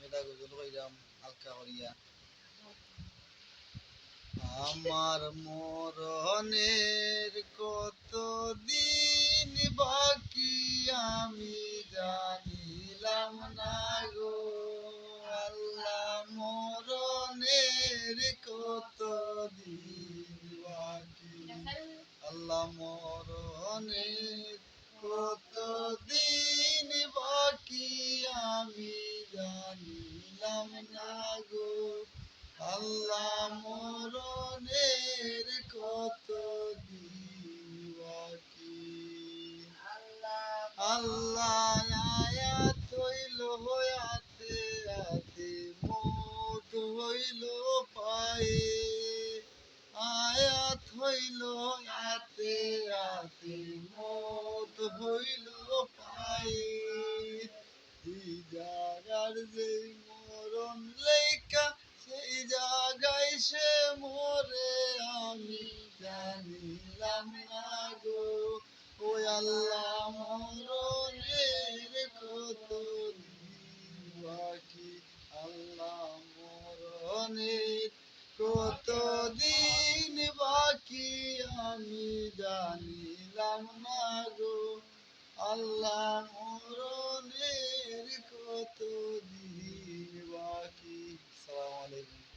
এটা গজল কইরাম হালকা করিয়া। আমার মরণের কত দিন বাকি আমি জানিলাম না গো আল্লাহ, মরণের কত দিন বাকি, আল্লাহ মরণের কত দিন বাকি আমি জানিলাম না গো আল্লাহ, মরণের কত দিন বাকি। আল্লাহ আয়াত হইল আতে আতে মত হইল পায়ে, আয়াত হইল আতে আতে মত হইল পায়ে। এই জাগার যে মরণ লেখা সেই জাগায় সে মরে আমি জানিলাম না গো ও আল্লাহ, মরণের কত দিন বাকি, আল্লাহ মরণের কত দিন বাকি আমি জানিলাম না গো আল্লাহ, মরণের কত দিন বাকি। আসসালামু আলাইকুম।